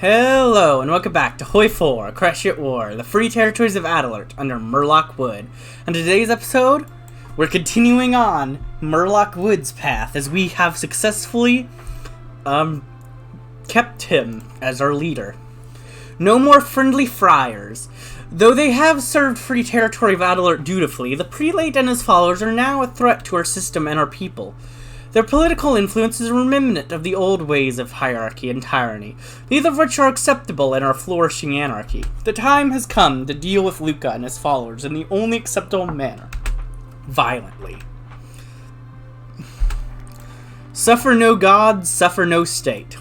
Hello, and welcome back to Hoi 4, Crash at War, the free territories of Adelart under Merlock Wood. On today's episode, we're continuing on Merlock Wood's path as we have successfully, kept him as our leader. No more friendly friars. Though they have served free territory of Adelart dutifully, the prelate and his followers are now a threat to our system and our people. Their political influence is a remnant of the old ways of hierarchy and tyranny, neither of which are acceptable in our flourishing anarchy. The time has come to deal with Luca and his followers in the only acceptable manner: violently. Suffer no gods, suffer no state.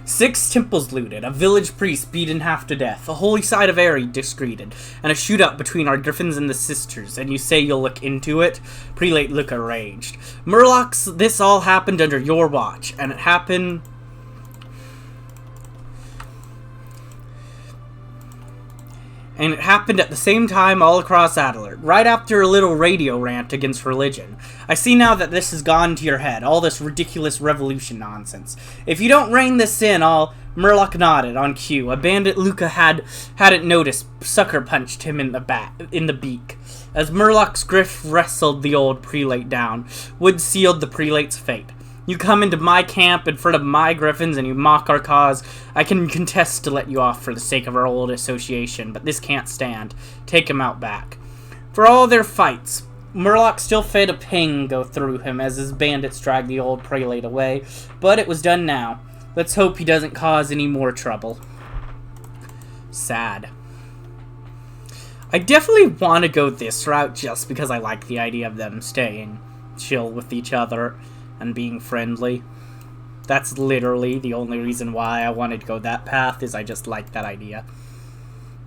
6 temples looted, a village priest beaten half to death, a holy site of Aerie discreted, and a shootout between our griffins and the sisters, and you say you'll look into it? Prelate Luca raged. Merlock's, this all happened under your watch, and it happened... And it happened at the same time all across Adelart, right after a little radio rant against religion. I see now that this has gone to your head, all this ridiculous revolution nonsense. If you don't rein this in, Merlock nodded on cue. A bandit Luca hadn't noticed sucker punched him in the beak. As Merlock's griff wrestled the old prelate down, Wood sealed the prelate's fate. You come into my camp in front of my griffins and you mock our cause. I can contest to let you off for the sake of our old association, but this can't stand. Take him out back. For all their fights, Merlock still felt a pang go through him as his bandits dragged the old prelate away, but it was done now. Let's hope he doesn't cause any more trouble. Sad. I definitely want to go this route just because I like the idea of them staying chill with each other and being friendly. That's literally the only reason why I wanted to go that path, is I just like that idea.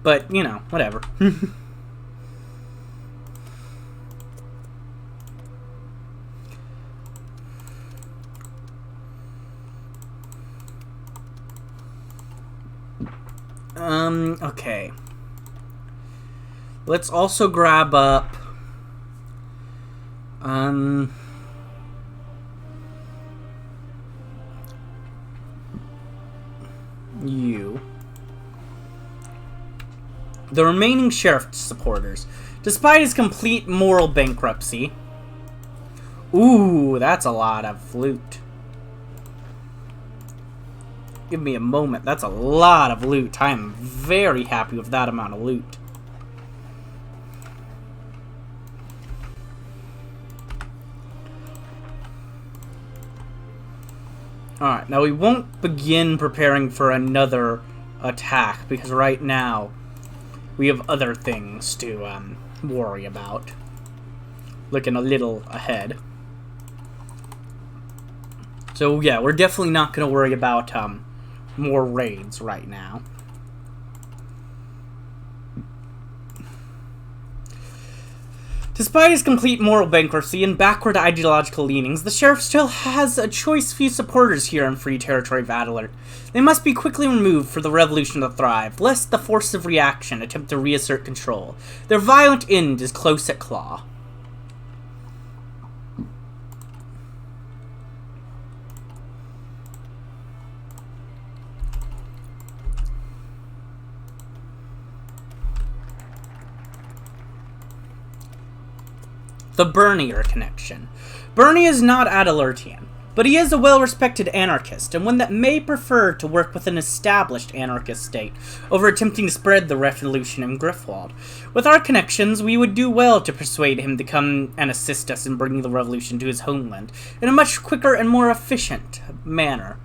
But, you know, whatever. Okay. Let's also grab up, you. The remaining sheriff supporters. Despite his complete moral bankruptcy. Ooh, that's a lot of loot. Give me a moment. That's a lot of loot. I am very happy with that amount of loot. Alright, now we won't begin preparing for another attack, because right now we have other things to worry about. Looking a little ahead. So yeah, we're definitely not going to worry about more raids right now. Despite his complete moral bankruptcy and backward ideological leanings, the sheriff still has a choice few supporters here in Free Territory of Adelart. They must be quickly removed for the revolution to thrive, lest the forces of reaction attempt to reassert control. Their violent end is close at claw. The Bernier connection. Bernie is not Adelartian, but he is a well-respected anarchist, and one that may prefer to work with an established anarchist state over attempting to spread the revolution in Griffwald. With our connections, we would do well to persuade him to come and assist us in bringing the revolution to his homeland in a much quicker and more efficient manner.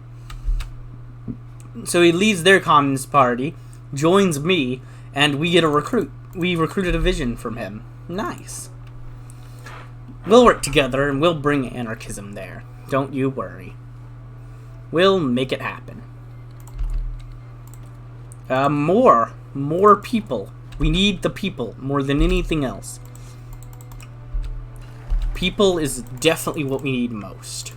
So he leaves their Communist Party, joins me, and we get a recruit. We recruited a vision from him. Nice. We'll work together, and we'll bring anarchism there. Don't you worry. We'll make it happen. More people. We need the people more than anything else. People is definitely what we need most.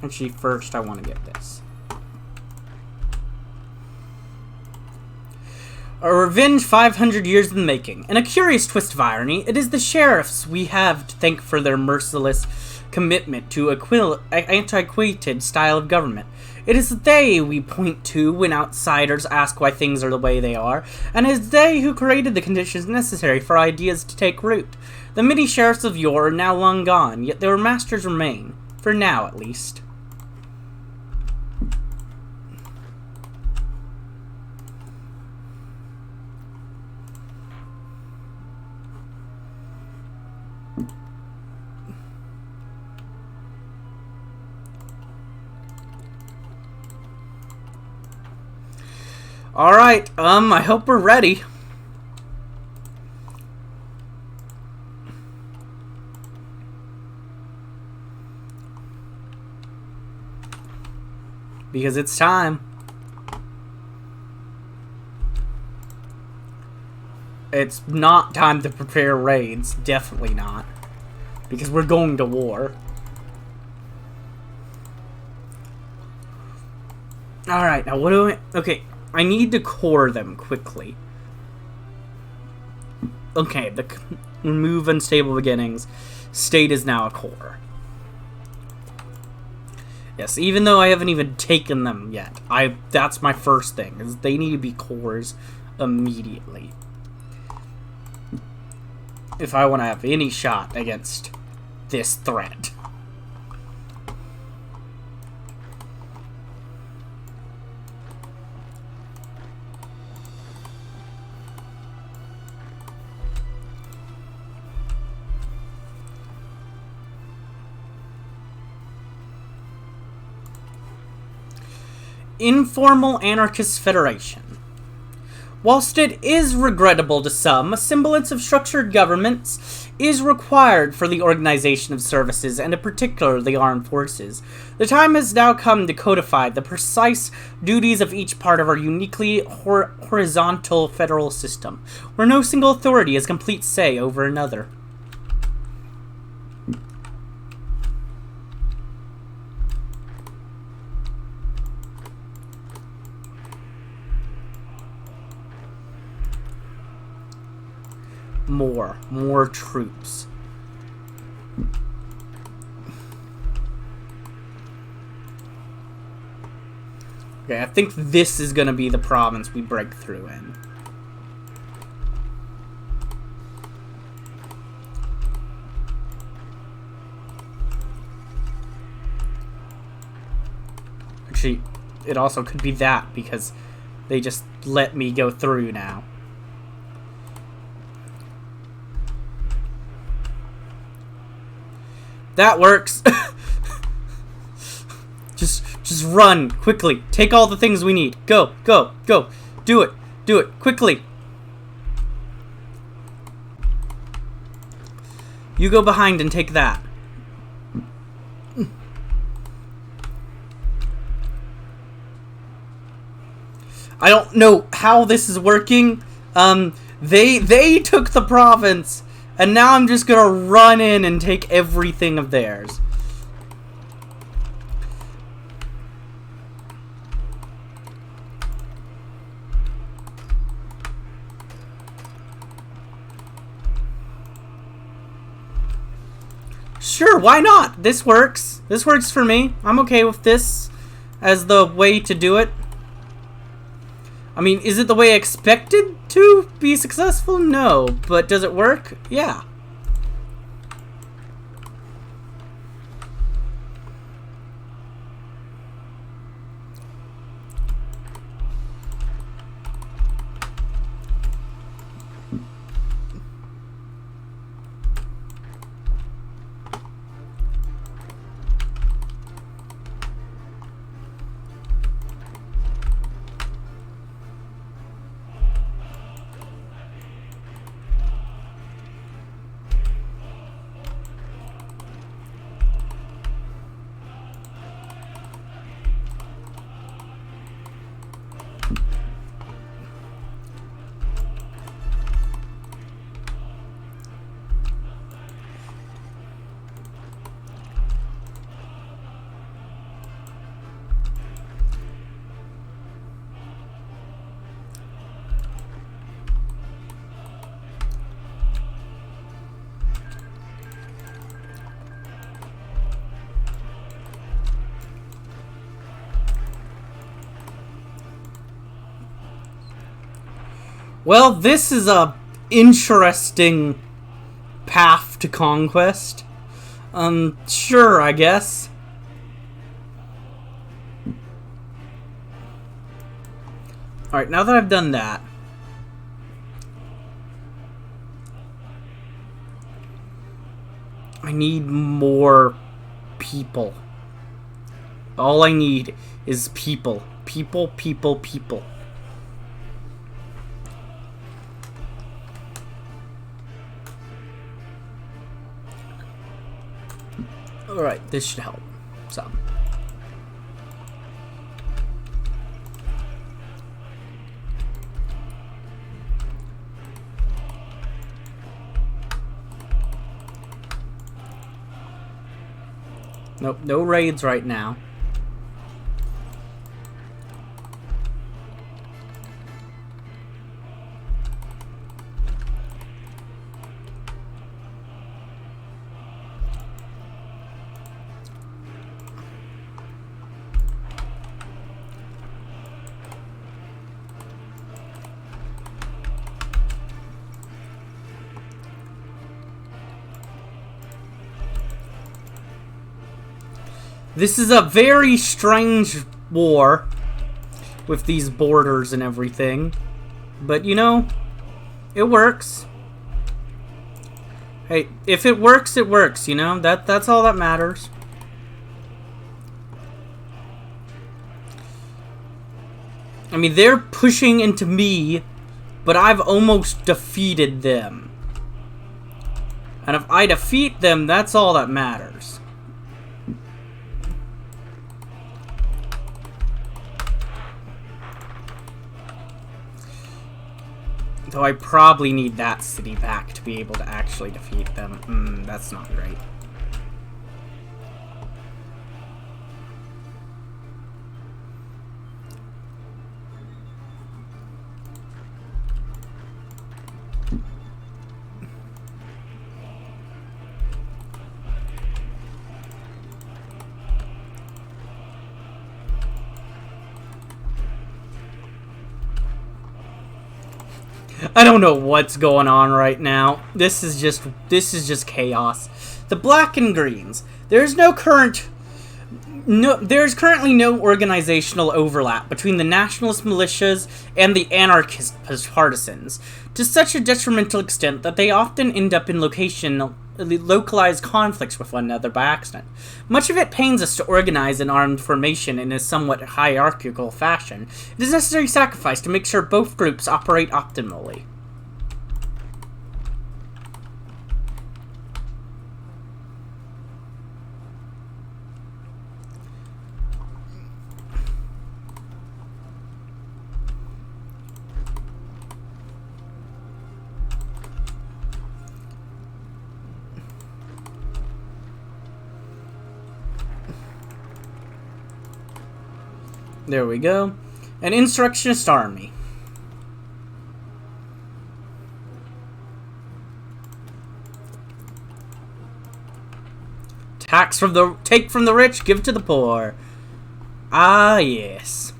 Actually, first I want to get this. A revenge 500 years in the making. In a curious twist of irony, it is the sheriffs we have to thank for their merciless commitment to antiquated style of government. It is they we point to when outsiders ask why things are the way they are, and it is they who created the conditions necessary for ideas to take root. The many sheriffs of yore are now long gone, yet their masters remain. For now, at least. Alright, I hope we're ready. Because it's time. It's not time to prepare raids. Definitely not. Because we're going to war. Alright, now what do I... Okay, I need to core them quickly. Okay, remove unstable beginnings. State is now a core. Yes, even though I haven't even taken them yet. That's my first thing, is they need to be cores immediately. If I want to have any shot against this threat. Informal Anarchist Federation. Whilst it is regrettable to some, a semblance of structured governments is required for the organization of services, and in particular the armed forces. The time has now come to codify the precise duties of each part of our uniquely horizontal federal system, where no single authority has complete say over another. More troops. Okay, I think this is gonna be the province we break through in. Actually, it also could be that because they just let me go through now. That works. Just run quickly. Take all the things we need. Go, go, go. Do it. Do it quickly. You go behind and take that. I don't know how this is working. They took the province. And now I'm just gonna run in and take everything of theirs. Sure, why not? This works. This works for me. I'm okay with this as the way to do it. I mean, is it the way I expected to be successful? No. But does it work? Yeah. Well, this is a interesting path to conquest. Sure, I guess. Alright, now that I've done that, I need more people. All I need is people. People, people, people. Alright, this should help some. Nope, no raids right now. This is a very strange war with these borders and everything. But, you know, it works. Hey, if it works, it works, you know? That's all that matters. I mean, they're pushing into me, but I've almost defeated them. And if I defeat them, that's all that matters. Though I probably need that city back to be able to actually defeat them. That's not great. I don't know what's going on right now. This is just chaos. The black and greens. There's currently no organizational overlap between the nationalist militias and the anarchist partisans, to such a detrimental extent that they often end up in localized conflicts with one another by accident. Much of it pains us to organize an armed formation in a somewhat hierarchical fashion. It is a necessary sacrifice to make sure both groups operate optimally. There we go. An insurrectionist army. Take from the rich, give to the poor. Ah, yes.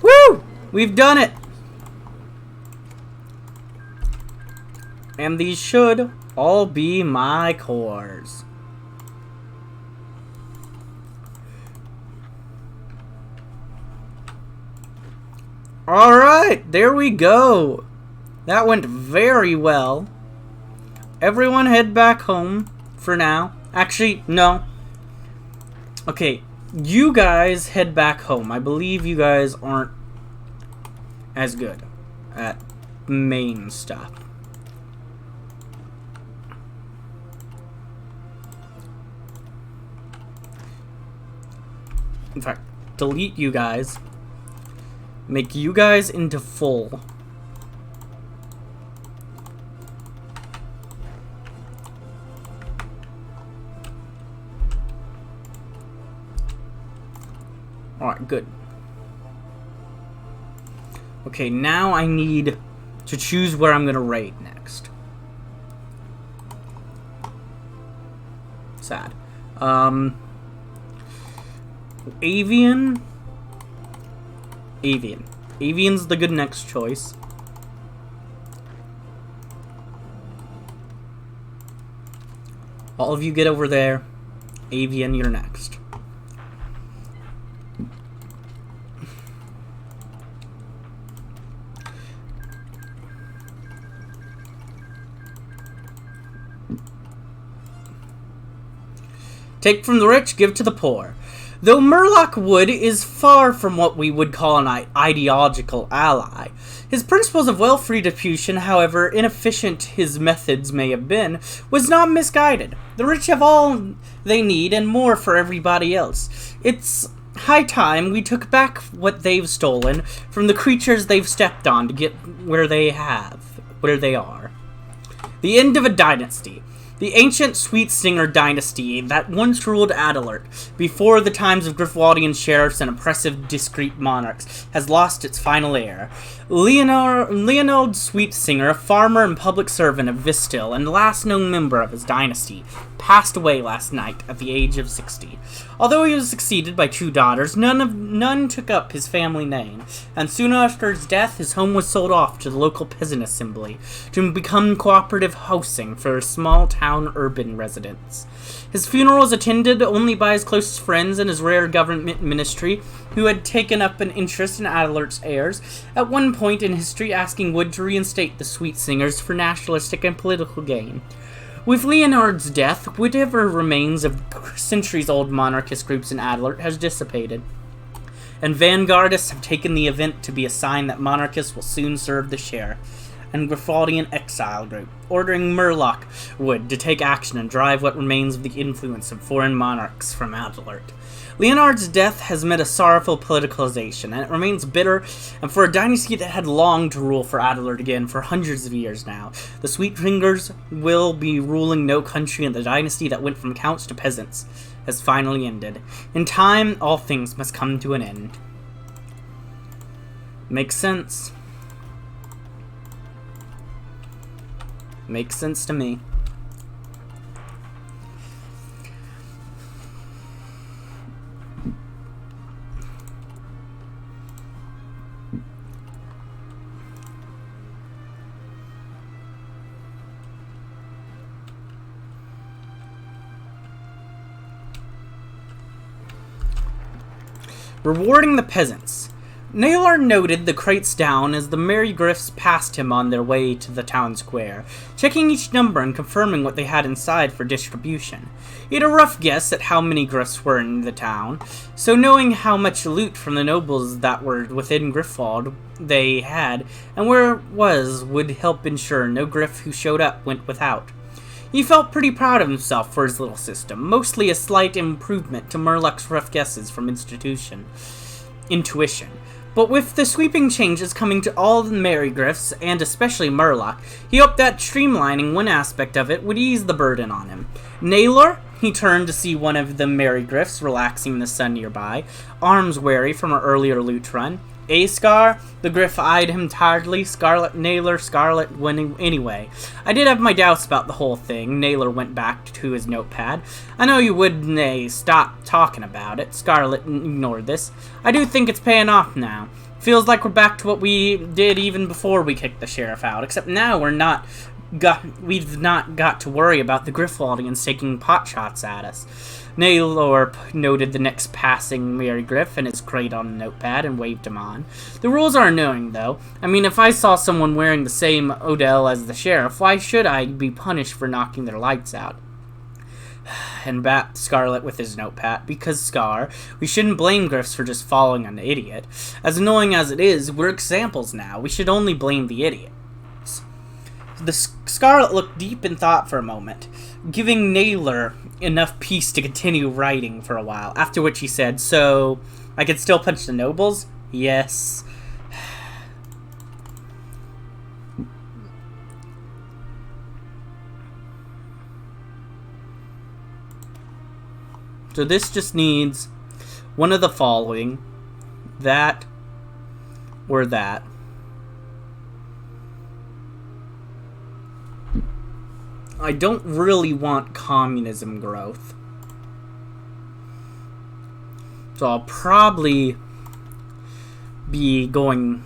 Woo! We've done it! And these should all be my cores. Alright, there we go. That went very well. Everyone head back home for now. Actually, no. Okay, you guys head back home. I believe you guys aren't as good at main stuff. In fact, delete you guys. Make you guys into full. Alright, good. Okay, now I need to choose where I'm going to raid next. Sad. Avian. Avian's the good next choice. All of you get over there. Avian, you're next. Take from the rich, give to the poor. Though Merlock Wood is far from what we would call an ideological ally, his principles of wealth redistribution, however inefficient his methods may have been, was not misguided. The rich have all they need and more for everybody else. It's high time we took back what they've stolen from the creatures they've stepped on to get where they are. The end of a dynasty. The ancient Sweet Singer dynasty that once ruled Adelart, before the times of Griffwaldian sheriffs and oppressive discreet monarchs, has lost its final heir. Leonard Sweet Singer, a farmer and public servant of Vistil and the last known member of his dynasty, passed away last night at the age of 60. Although he was succeeded by 2 daughters, none took up his family name, and soon after his death, his home was sold off to the local peasant assembly to become cooperative housing for small-town urban residents. His funeral was attended only by his closest friends and his rare government ministry, who had taken up an interest in Adelart's heirs, at one point in history asking Wood to reinstate the Sweet Singers for nationalistic and political gain. With Leonard's death, whatever remains of centuries-old monarchist groups in Adelart has dissipated, and vanguardists have taken the event to be a sign that monarchists will soon serve the sheriff and Griffaldian exile group, ordering Merlock Wood to take action and drive what remains of the influence of foreign monarchs from Adelart. Leonard's death has met a sorrowful politicalization, and it remains bitter, and for a dynasty that had longed to rule for Adelart again for hundreds of years now, the Sweet Fingers will be ruling no country, and the dynasty that went from counts to peasants has finally ended. In time, all things must come to an end. Makes sense. Makes sense to me. Rewarding the peasants. Naylor noted the crates down as the merry griffs passed him on their way to the town square, checking each number and confirming what they had inside for distribution. He had a rough guess at how many griffs were in the town, so knowing how much loot from the nobles that were within Griffwald they had, and where it was, would help ensure no griff who showed up went without. He felt pretty proud of himself for his little system, mostly a slight improvement to Merlock's rough guesses from intuition. But with the sweeping changes coming to all the merry griffs, and especially Merlock, he hoped that streamlining one aspect of it would ease the burden on him. Naylor, he turned to see one of the merry griffs relaxing in the sun nearby, arms weary from her earlier loot run. Scar, the griff eyed him tiredly. Scarlet, Naylor, Scarlet, anyway. I did have my doubts about the whole thing. Naylor went back to his notepad. I know you would stop talking about it. Scarlet ignored this. I do think it's paying off now. Feels like we're back to what we did even before we kicked the sheriff out, except now we've not got to worry about the Griffwaldians taking pot shots at us. Naylor noted the next passing merry griff in his crate on the notepad and waved him on. The rules are annoying, though. I mean, if I saw someone wearing the same Odell as the sheriff, why should I be punished for knocking their lights out? And bat Scarlet with his notepad, because Scar, we shouldn't blame griffs for just following an idiot. As annoying as it is, we're examples now. We should only blame the idiot. The Scarlet looked deep in thought for a moment, giving Naylor enough peace to continue writing for a while, after which he said, "So, I can still punch the nobles?" "Yes." So this just needs one of the following: that or that. I don't really want communism growth. So I'll probably be going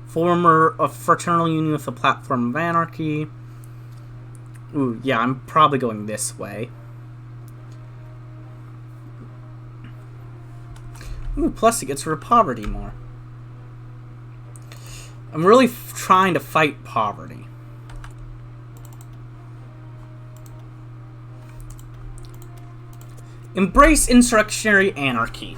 former a fraternal union with a platform of anarchy. Ooh, yeah, I'm probably going this way. Ooh, plus it gets rid of poverty more. I'm really trying to fight poverty. Embrace insurrectionary anarchy.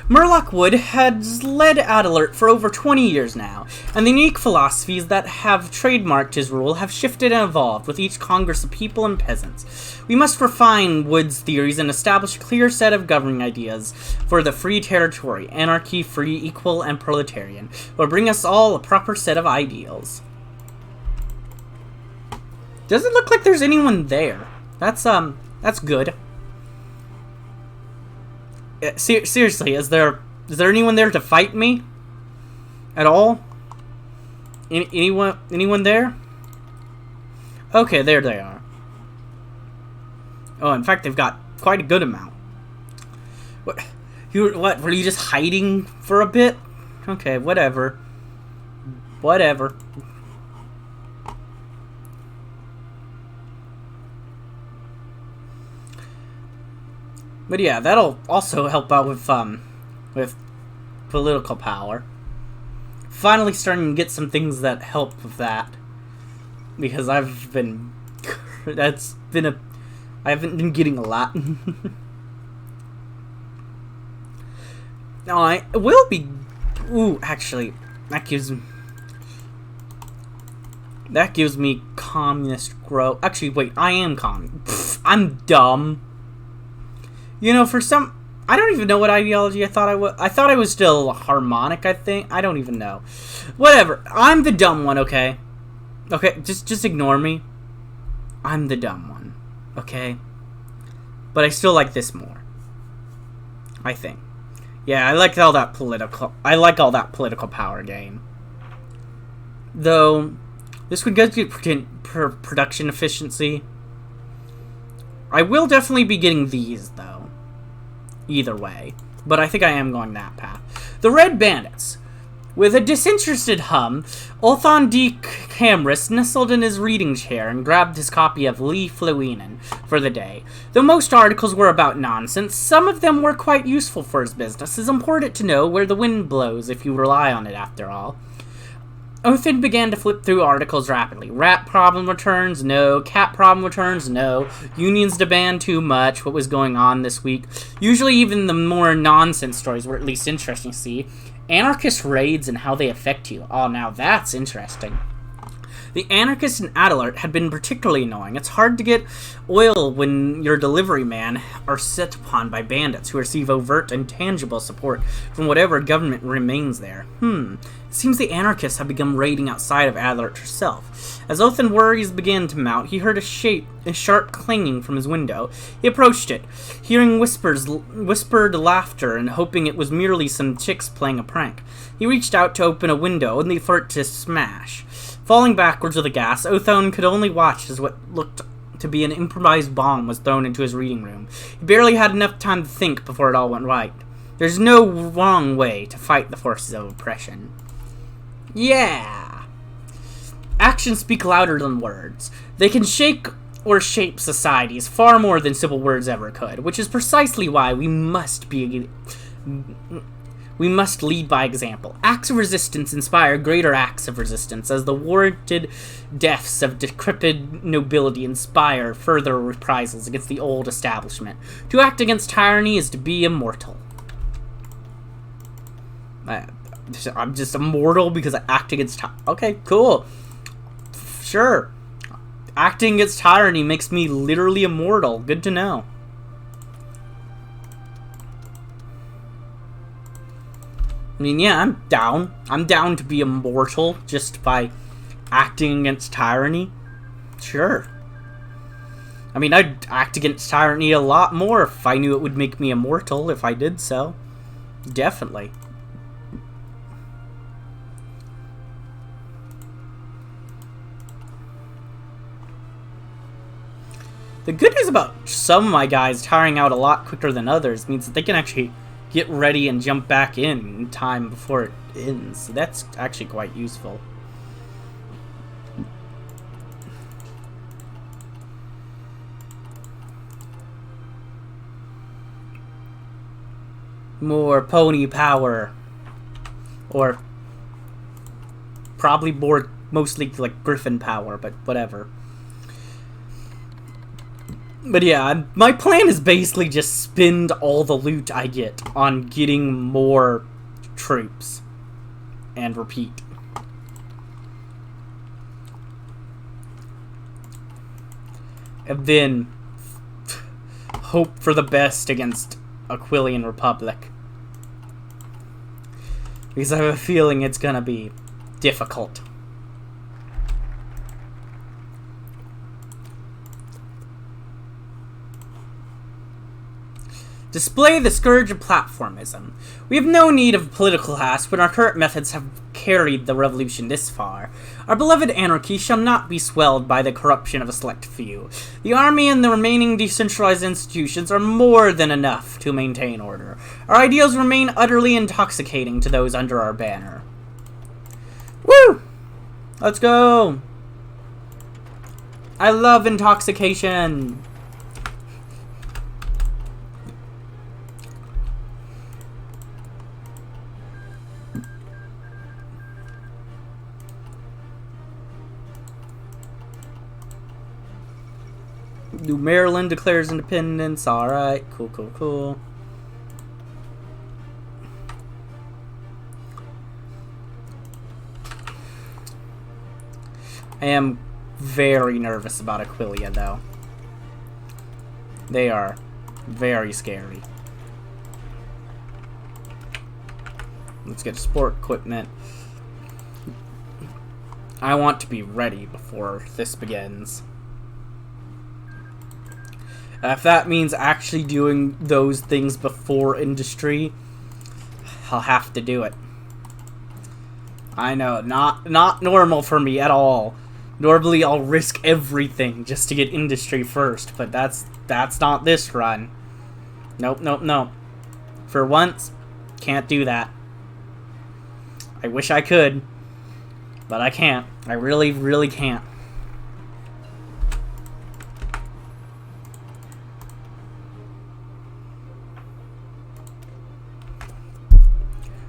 Merlock Wood has led Adelart for over 20 years now, and the unique philosophies that have trademarked his rule have shifted and evolved with each Congress of people and peasants. We must refine Wood's theories and establish a clear set of governing ideas for the free territory, anarchy, free, equal, and proletarian, will bring us all a proper set of ideals. Doesn't look like there's anyone there. That's good. Seriously, is there anyone there to fight me? At all? Anyone there? Okay, there they are. Oh, in fact, they've got quite a good amount. What? Were you just hiding for a bit? Okay, whatever. Whatever. But yeah, that'll also help out with political power. Finally starting to get some things that help with that. Because I haven't been getting a lot. No, I will be, ooh, actually, that gives me communist growth. Actually, wait, I am communist. I'm dumb. You know, I don't even know what ideology I thought I was. I thought I was still harmonic, I think. I don't even know. Whatever. I'm the dumb one, okay? Okay, just ignore me. I'm the dumb one, okay? But I still like this more. I think. Yeah, I like all that political power gain. Though, this would get production efficiency. I will definitely be getting these, though. Either way. But I think I am going that path. The Red Bandits. With a disinterested hum, Ulthon D. Camrus nestled in his reading chair and grabbed his copy of Lee Flewinen for the day. Though most articles were about nonsense, some of them were quite useful for his business. It's important to know where the wind blows if you rely on it, after all. Othin began to flip through articles rapidly. Rat problem returns? No. Cat problem returns? No. Unions demand too much. What was going on this week? Usually even the more nonsense stories were at least interesting to see. Anarchist raids and how they affect you. Oh, now that's interesting. The anarchists in Adelart had been particularly annoying. It's hard to get oil when your delivery man are set upon by bandits who receive overt and tangible support from whatever government remains there. It seems the anarchists have begun raiding outside of Adelart herself. As Othin worries began to mount, he heard a sharp clanging from his window. He approached it, hearing whispered laughter and hoping it was merely some chicks playing a prank. He reached out to open a window, only for it to smash. Falling backwards with a gas, Othone could only watch as what looked to be an improvised bomb was thrown into his reading room. He barely had enough time to think before it all went right. There's no wrong way to fight the forces of oppression. Yeah! Actions speak louder than words. They can shake or shape societies far more than simple words ever could, which is precisely why we must lead by example. Acts of resistance inspire greater acts of resistance, as the warranted deaths of decrepit nobility inspire further reprisals against the old establishment. To act against tyranny is to be immortal. I'm just immortal because I act against tyranny. Okay, cool. Sure. Acting against tyranny makes me literally immortal. Good to know. I mean, yeah, I'm down. I'm down to be immortal just by acting against tyranny. Sure. I mean, I'd act against tyranny a lot more if I knew it would make me immortal if I did so. Definitely. The good news about some of my guys tiring out a lot quicker than others means that they can actually get ready and jump back in time before it ends. So that's actually quite useful. More pony power. Or probably more, mostly like griffin power, but whatever. But yeah, my plan is basically just spend all the loot I get on getting more troops. And repeat. And then hope for the best against Aquilian Republic. Because I have a feeling it's gonna be difficult. Display the scourge of platformism. We have no need of political haste when our current methods have carried the revolution this far. Our beloved anarchy shall not be swelled by the corruption of a select few. The army and the remaining decentralized institutions are more than enough to maintain order. Our ideals remain utterly intoxicating to those under our banner. Woo! Let's go! I love intoxication! New Maryland declares independence. Alright, cool, cool, cool. I am very nervous about Aquilia, though. They are very scary. Let's get sport equipment. I want to be ready before this begins. If that means actually doing those things before industry, I'll have to do it. I know, not normal for me at all. Normally I'll risk everything just to get industry first, but that's not this run. Nope, nope, nope. For once, can't do that. I wish I could, but I can't. I really, really can't.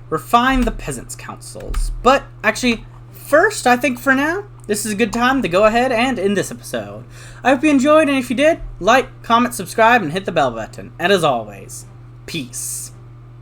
Refine the peasants' councils. But, actually, first, I think for now, this is a good time to go ahead and end this episode. I hope you enjoyed, and if you did, like, comment, subscribe, and hit the bell button. And as always, peace.